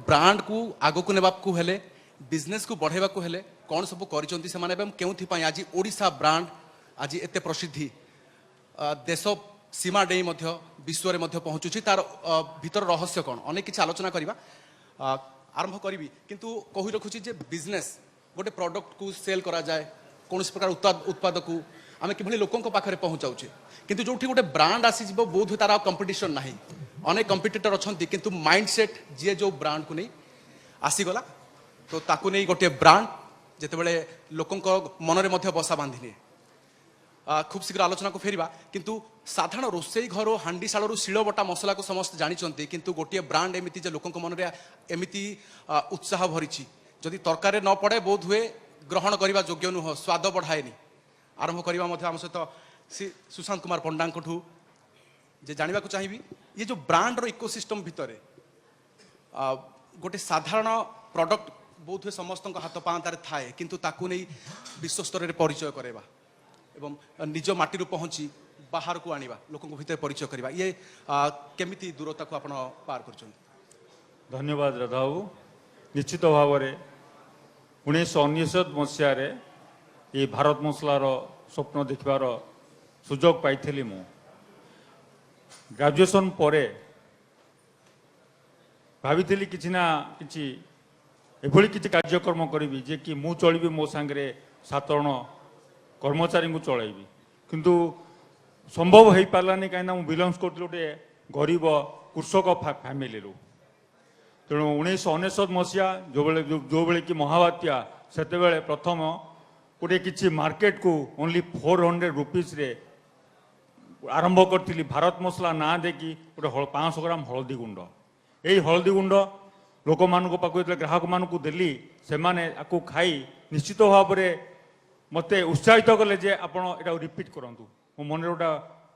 Brand को आग को नेबा को हेले बिजनेस को बढ़ेबा को हेले कौन सब करिसंती से माने एवं केउथि पई आज ओडिशा ब्रांड आज एते प्रसिद्धि देश सीमा डेई मध्य विश्व रे मध्य पहुंचुची तार भीतर रहस्य कौन अनेक किछि आलोचना करिबा आरंभ करी किंतु कहि रखुची जे बिजनेस गोटे प्रोडक्ट को सेल करा जाए कौन प्रकार उत्पाद को आम कि लोकों पाखे पहुँचाऊे किंतु जो गोटे ब्रांड आसी बोध हुए तार कंपटीशन ना अनेक कंपिटिटर अच्छा किंतु माइंडसेट जी जो ब्रांड को नहीं आसीगला तो ताकू नहीं गोटे ब्रांड जितेबले लोकों मनरे मध्य बसा बांधिले खूब शीघ्र आलोचना को फेरिबा किंतु साधारण रोसई घर हांडीशाल शिल बटा मसला को समस्त जानी किंतु गोटे ब्रांड एमती जे लोकों मनरे एमती उत्साह भरी जदि तरकारी न पड़े बोध हुए ग्रहण करने योग्य नुह स्वाद बढ़ाएनि आरंभ करवा आम सहित श्री सुशांत कुमार पंडा जे जानवा चाहिए ये जो ब्रांड रो इकोसिस्टम भितर गोटे साधारण प्रोडक्ट बहुत हुए समस्त हाथ पांतारे थाए किंतु ताकू नहीं विश्व स्तर में परिचय करवा एवं निज माटी पहुँची बाहर को आनिबा लोकों भितर परिचय करवा ये केमिति दूरता को आपण पार कर। धन्यवाद राधा बाबू। निश्चित भाव में 1999 मसीह ये भारत मसलार स्वप्न देखबार सुजोग पाई मु ग्रेजुएशन पर भाभी किसी ना कि एभली किसी कार्यक्रम करी जे कि मु चलबी मो सांगे 7 जन कर्मचारी को चलैबी किंतु संभव हो पारानी कहीं मुझे बिलंग्स कर गोटे गरीब कृषक फैमिली तेणु 1999 मसीहा जो बेले कि महाबात्या से प्रथम गोटे किसी मार्केट को ओनली 400 रुपीज रे आरंभ करी भारत मसला ना देखी गोटे 500 ग्राम हलदी गुंड यही हलदी गुंड लोक मान ग्राहक मान देली से मैंने खाई निश्चित भाव में मत उत्साहित कले जे आपण एटा रिपीट करंतु मो मन गोटा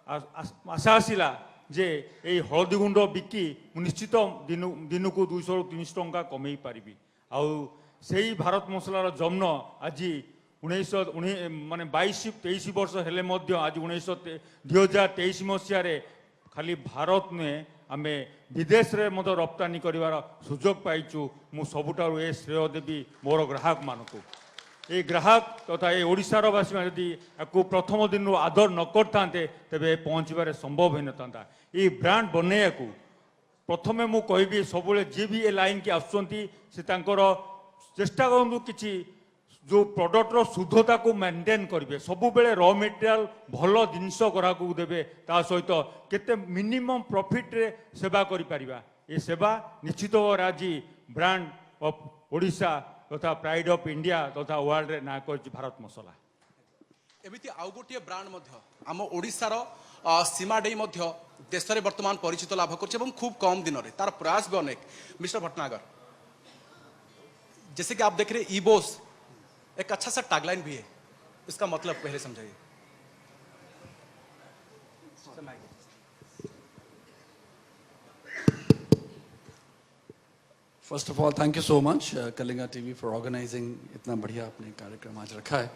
आशा आसला जे यही हलदी गुंड बिकी निश्चित दिन को 200-300 टंका कमे पारि आउ से भारत मसलार जन्म आज 19 माने 22-23 वर्ष हेले मध्य आज 2023 मसीह खाली भारत नुहे आम विदेश रे मत रप्तानी करिवार सुजोग पाइचु मु सबुठारु ए श्रेय देवी मोर ग्राहक मानकु ये ग्राहक तथा ये ओडिशार वासी यदि आपको प्रथम दिन आदर न करते तेरे पहुँचबार संभव हो ना ये ब्रांड बनैया को प्रथमे मु कहबी सब जी भी ए लाइन की आसुँच से चेष्टा करूँ कि जो प्रोडक्ट रो शुद्धता को मेंटेन करेंगे सबु बेले रॉ मटेरियल भल जिनस ग्राहक को देवे ता सहित केते मिनिमम प्रॉफिट रे सेवा करि परिबा ये सेवा निश्चित आज ब्रांड ऑफ ओडिशा तथा प्राइड ऑफ इंडिया तथा वर्ल्ड रे ना कर भारत मसला एमिति आउ गोटे ब्रांड मध्य आम ओडिशार सीमा डेई मध्य देश रे वर्तमान परिचित लाभ कर खूब कम दिन रे तार प्रयास भी अनेक। मिस्टर भटनागर जैसे कि आप देख रहे ईबोस एक अच्छा सा टैगलाइन भी है इसका मतलब पहले समझाइए। First of all thank you so much Kalinga TV for organising इतना बढ़िया आपने कार्यक्रम आज रखा है।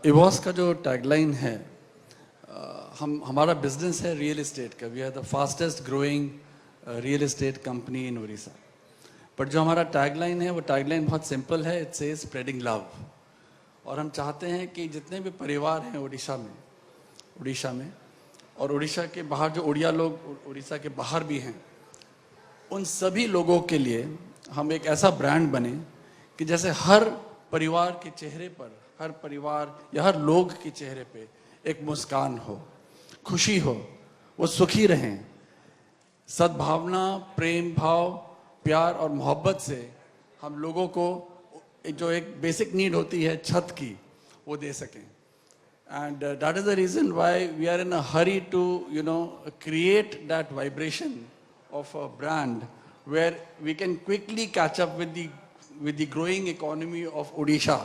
इवॉस का जो टैगलाइन है हमारा बिजनेस है रियल एस्टेट का। We are the fastest growing real estate company in Orissa. But जो हमारा टैगलाइन है वो टैगलाइन बहुत सिंपल है, इट सेज स्प्रेडिंग लव। और हम चाहते हैं कि जितने भी परिवार हैं उड़ीसा में और उड़ीसा के बाहर जो उड़िया लोग उड़ीसा के बाहर भी हैं उन सभी लोगों के लिए हम एक ऐसा ब्रांड बने कि जैसे हर परिवार के चेहरे पर, हर परिवार या हर लोग के चेहरे पे एक मुस्कान हो, खुशी हो, वो सुखी रहें, सद्भावना, प्रेम भाव, प्यार और मोहब्बत से हम लोगों को जो एक बेसिक नीड होती है छत की वो दे सकें। And that is the reason why we are in a hurry to create that vibration of a brand where we can quickly catch up with the growing economy of Odisha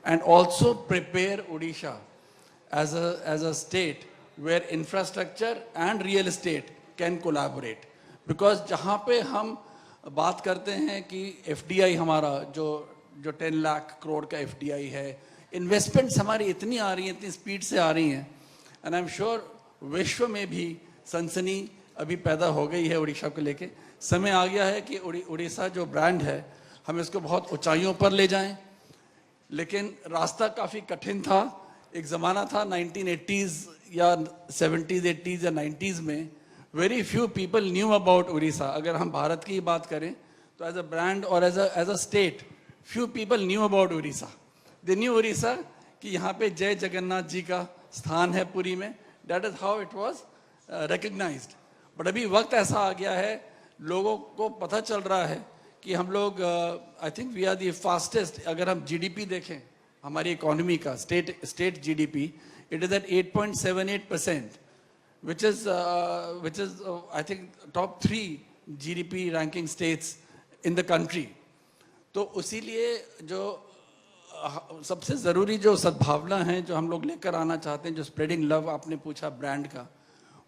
and also prepare Odisha as a state where infrastructure and real estate can collaborate. Because जहाँ पे हम बात करते हैं कि FDI हमारा जो 10 लाख करोड़ का FDI है, इन्वेस्टमेंट्स हमारी इतनी आ रही हैं, इतनी स्पीड से आ रही हैं, एंड आई एम श्योर विश्व में भी सनसनी अभी पैदा हो गई है उड़ीसा को लेके समय आ गया है कि उड़ीसा जो ब्रांड है हम इसको बहुत ऊंचाइयों पर ले जाएं, लेकिन रास्ता काफ़ी कठिन था। एक ज़माना था 1980s या 70s 80s या 90s में very few people knew about Orissa. अगर हम भारत की बात करें तो एज अ ब्रांड और as a state few people knew about Orissa. They knew Orissa कि यहाँ पे जय जगन्नाथ जी का स्थान है पुरी में। That is how it was recognised. But अभी वक्त ऐसा आ गया है, लोगों को पता चल रहा है कि हम लोग I think we are the fastest. अगर हम जीडीपी देखें हमारी इकोनॉमी का, state GDP, it is at 8.78%, which is I think top 3 GDP ranking states in the country. तो इसीलिए जो सबसे ज़रूरी जो सद्भावना है जो हम लोग लेकर आना चाहते हैं, जो स्प्रेडिंग लव आपने पूछा ब्रांड का,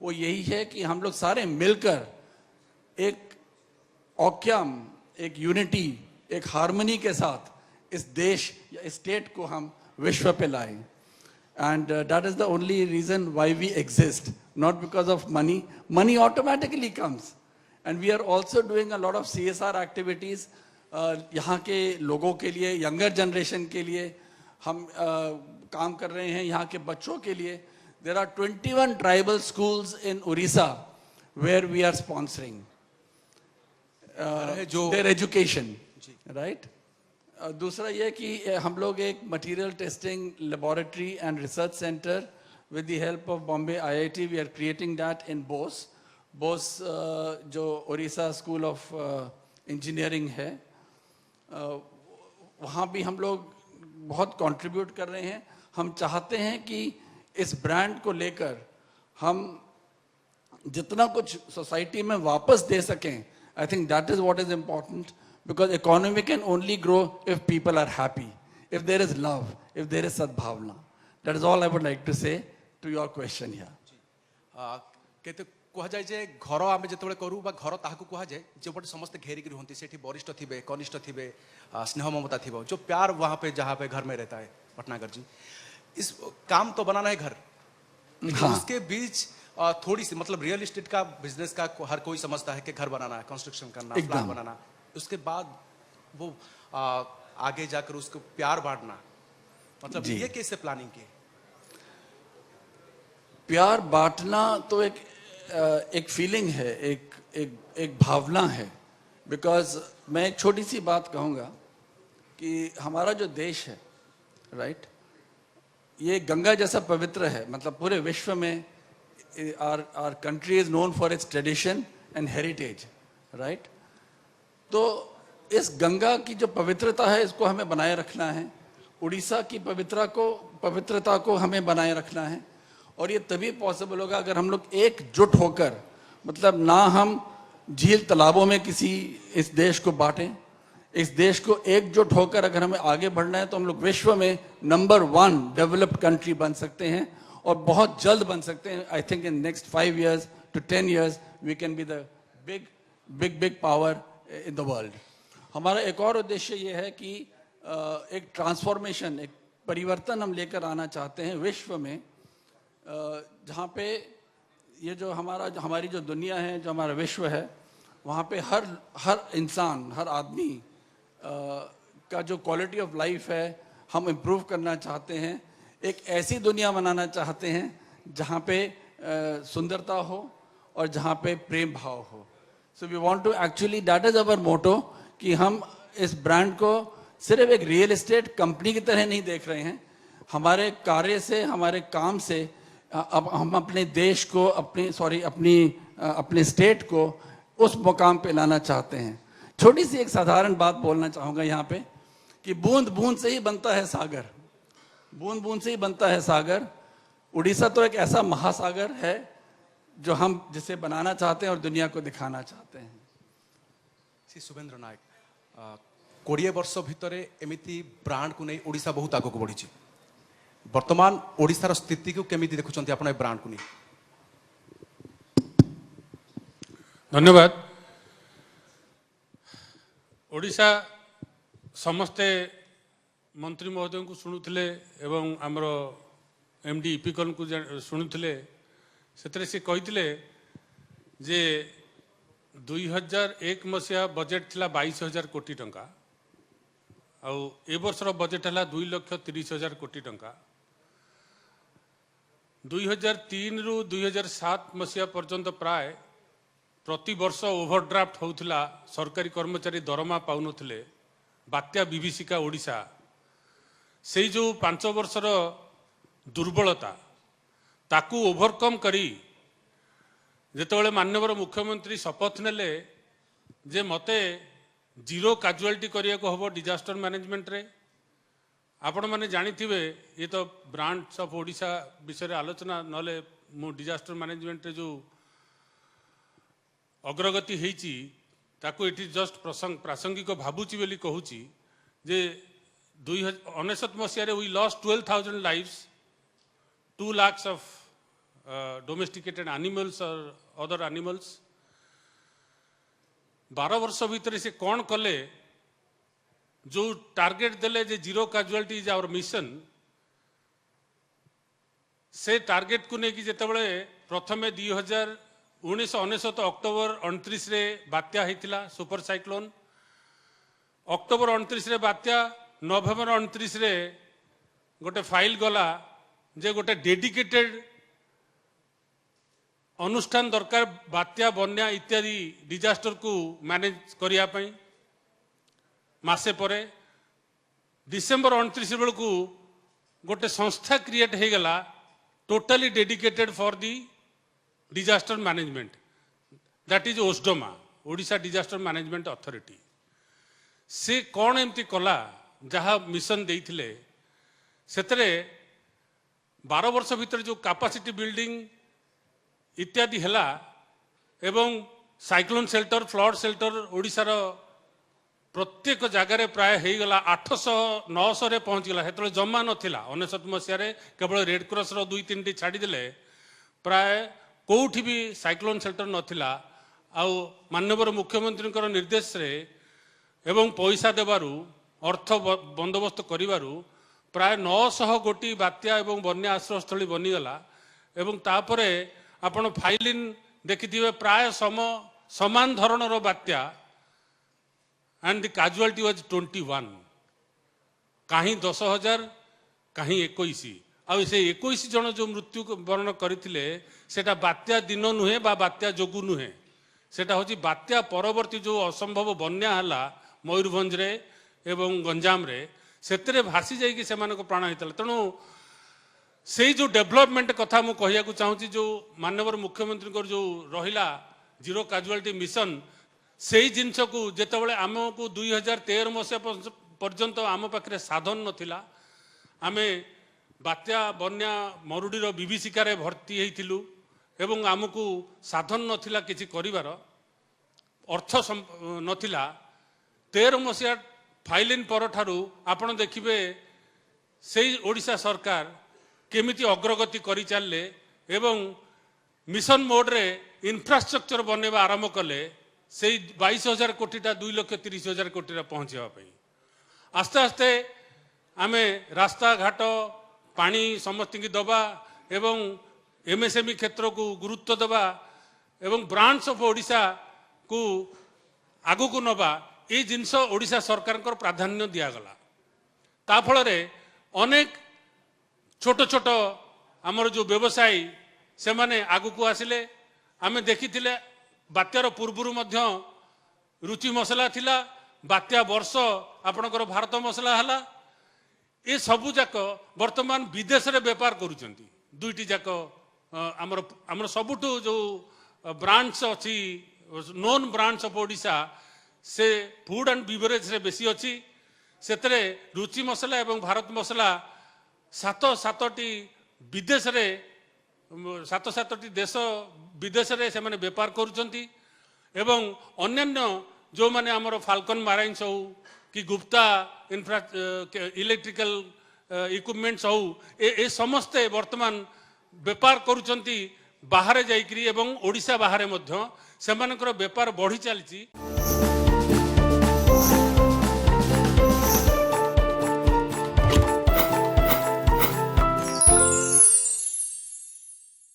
वो यही है कि हम लोग सारे मिलकर एक औक्यम, एक यूनिटी, एक हार्मनी के साथ इस देश या इस स्टेट को हम विश्व पे लाएं। And that is the only reason why we exist, not because of money. Money automatically comes. And we are also doing a lot of CSR activities. यहाँ के लोगों के लिए, younger generation के लिए हम काम कर रहे हैं, यहाँ के बच्चों के लिए. There are 21 tribal schools in Orissa where we are sponsoring their education, right? दूसरा ये कि हम लोग एक material testing laboratory and research centre with the help of Bombay IIT we are creating that in Bose जो उड़ीसा स्कूल ऑफ इंजीनियरिंग है, वहाँ भी हम लोग बहुत कंट्रीब्यूट कर रहे हैं. हम चाहते हैं कि इस ब्रांड को लेकर हम जितना कुछ सोसाइटी में वापस दे सकें. I think that is what is important. Because economy can only grow if people are happy, if there is love, if there is sadbhavna. That is all I would like to say to your question here. केते कह जाए जे घर आमे जेतबे करू बा घर ताहाकू कह जाए जे बट समस्त घेरी गिरी होंती सेठी वरिष्ठ थिबे, कनिष्ठ थिबे, स्नेह ममता थिबो, जो प्यार वहां पे जहां पे घर में रहता है. पटनागर जी, इस काम तो बनाना है घर, हाँ. उसके बीच थोड़ी सी मतलब रियल एस्टेट का बिजनेस का हर कोई समझता है कि घर बनाना है, कंस्ट्रक्शन करना, फ्लैट बनाना, उसके बाद वो आगे जाकर उसको प्यार बांटना, मतलब ये कैसे प्लानिंग की? प्यार बांटना तो एक फीलिंग है, एक भावना है. बिकॉज मैं एक छोटी सी बात कहूँगा कि हमारा जो देश है, राइट, ये गंगा जैसा पवित्र है. मतलब पूरे विश्व में our country is known for its tradition and heritage, right. तो इस गंगा की जो पवित्रता है इसको हमें बनाए रखना है. उड़ीसा की पवित्रता को हमें बनाए रखना है. और ये तभी पॉसिबल होगा अगर हम लोग एकजुट होकर, मतलब ना हम झील तालाबों में किसी इस देश को बांटें. इस देश को एकजुट होकर अगर हमें आगे बढ़ना है तो हम लोग विश्व में नंबर 1 डेवलप्ड कंट्री बन सकते हैं और बहुत जल्द बन सकते हैं. I think in next 5 years to 10 years we can be the big power in the world. हमारा एक और उद्देश्य ये है कि एक ट्रांसफॉर्मेशन, एक परिवर्तन हम लेकर आना चाहते हैं विश्व में, जहाँ पे ये जो हमारी जो दुनिया है, जो हमारा विश्व है, वहाँ पे हर इंसान, हर आदमी का जो क्वालिटी ऑफ लाइफ है हम इम्प्रूव करना चाहते हैं. एक ऐसी दुनिया बनाना चाहते हैं जहाँ पे सुंदरता हो और जहाँ पे प्रेम भाव हो. So we want to actually, that is our motto, कि हम इस ब्रांड को सिर्फ एक रियल एस्टेट कंपनी की तरह नहीं देख रहे हैं. हमारे कार्य से, हमारे काम से अब हम अपने देश को, अपने स्टेट को उस मुकाम पे लाना चाहते हैं. छोटी सी एक साधारण बात बोलना चाहूँगा यहाँ पे कि बूंद बूंद से ही बनता है सागर. बूंद बूंद से ही बनता है सागर. उड़ीसा तो एक ऐसा महासागर है जो हम जिसे बनाना चाहते हैं और दुनिया को दिखाना चाहते हैं. श्री शुभेंद्र नायक, 20 वर्ष भितर एमिति ब्रांड को नहीं ओडिशा बहुत आगक बढ़ी. वर्तमान ओडिशार स्थिति को केमिति देखुछन्ती आपण ए ब्रांड को नहीं? धन्यवाद. ओडिशा समस्ते मंत्री महोदय को शुणुले एवं आमर MD इपिकन को शुणुले. से कही जे 2001 मसीहा बजेट थिला 22,000 कोटी टंका आउ ए वर्षर बजेट है 2,30,000 कोटी टंका 2003 रु 2007 मसीहा पर्यंत प्राय प्रति वर्ष ओभरड्राफ्ट होउथिला सरकारी कर्मचारी दरमा पाउनथिले बात्या विभीषिका ओडिशा से जो 5 वर्षर दुर्बलता ताकू ओभरकम करी जेतेबेले माननीय मुख्यमंत्री शपथ नेले जे मते जीरो काजुआलिटी करिया को हबो डिजास्टर मैनेजमेंट रे आपण माने जानिथिबे ये तो ब्रांड्स ऑफ ओडिशा विषय आलोचना नले मु डिजास्टर मैनेजमेंट रे जो अग्रगति हेची ताकू इट इज जस्ट प्रासंगिक भाबुची बेली कहूची जे 2019 मसीह रे we lost 12,000 lives 2 lakhs of domesticated animals or other animals 12 वर्ष भीतर से कौन कले जो टार्गेट देले जे zero casualty is our mission से टार्गेट को लेकिन जितेबले प्रथमे 2019 अक्टोबर 29 रे बात्या होता सुपर साइक्लोन अक्टोबर 29 रे बात्या नवेम्बर 29 रे गोटे फाइल गला जे गोटे डेडिकेटेड अनुष्ठान दरकार बात्या बन्या इत्यादि डिजास्टर को मैनेज करिया पई मासे परे डिसेंबर 29 बेल को गोटे संस्था क्रिएट हो गला totally dedicated for the disaster management that is OSDMA Odisha disaster management authority से कौन एमती कला जहाँ मिशन देइथिले सेतरे 12 वर्ष भीतर जो कैपेसिटी बिल्डिंग इत्यादि हैला एवं साइक्लोन शेल्टर फ्लड शेल्टर ओडिशार प्रत्येक जगार प्राय हो गला 800-900 रे पहुँच गला हेतले जमा नथिला 19 मसीह केवल रेड क्रॉस रो 2-3 टी छाड़ीदेले प्राय कोठी भी साइक्लोन शेल्टर नथिला आउ माननीय मुख्यमंत्री निर्देश रे एवं पैसा देबारु अर्थ बंदोबस्त करिबारु प्राय 900 कोटी बात्या एवं बन्या आश्रयस्थली बनीगला एवं तापरे आपण फाइलिन देखिथिबे प्राय समान धरणर बात्या एंड द कैजुअलिटी वाज 21 कहीं 10,000 कहीं 21 आ से 21 जन जो मृत्यु वर्ण करथिले सेटा बात्या दिन नुहे बा बात्या जोगु नुहे सेटा होची बात्या परवर्ती जो असंभव बन्या हला मयूरभंज रे एवं गंजाम रे सेतरे भासी जाई कि सेमान को प्राण हितले तणु से जो डेवलपमेंट कथा मु कहिया को चाहूची जो माननीय मुख्यमंत्री को जो रहिला जीरो कैजुअलिटी मिशन से जिनस को जेतेबेले आमको 2013 मसीहा पर्यंत आम पाखे साधन नथिला आमे बात्या बन्या मरुडीर विभीषिकार भर्ती होइथिलु एवं आमको साधन नथिला किछि करिवार अर्थ नथिला 13 मसीहा फाइलिन पर ठारू आपण देखिबे से ओडिशा सरकार केमिति अग्रगति करि चालले एवं मिशन मोड रे इंफ्रास्ट्रक्चर बनेबा आरंभ कले से 22,000 कोटीटा 2,30,000 कोटी पहुँचा आस्ते आस्ते आमे रास्ता घाट पानी समस्त की दबा एवं एमएसएमई क्षेत्र को गुरुत्व दबा एवं ब्रांड्स ऑफ ओडिशा को आगु को नबा ये जिनस ओडिशा सरकार प्राधान्य दिगला ता फल अनेक छोट छोट आमर जो व्यवसायी से माने आगु को आसिले आमे देखिथिले बात्यार पूर्वरु मध्य रुचि मसला थिला बात्या वर्ष आपणकर भारत मसला हला ये सबु जाक वर्तमान विदेश रे व्यापार करूचंती दुईटी जाक आमर सबुठु जो ब्रांड्स अच्छी नोन ब्रांड्स ऑफ ओडिशा से फूड एंड बिवरेज रे बेसी अच्छी सेतरे रुचि मसला एवं भारत मसला 7-7टी विदेश रे 7-7टी देश विदेश रे से माने व्यापार करूचंती एवं अन्यान्य जो माने हमर फाल्कन माराइन्स हो कि गुप्ता इलेक्ट्रिकल इक्विपमेंट्स हो ए समस्ते वर्तमान व्यापार करूचंती बाहर जाइकरी एवं ओडिशा बाहर मध्य सेमानकर व्यापार बढ़ी चलती।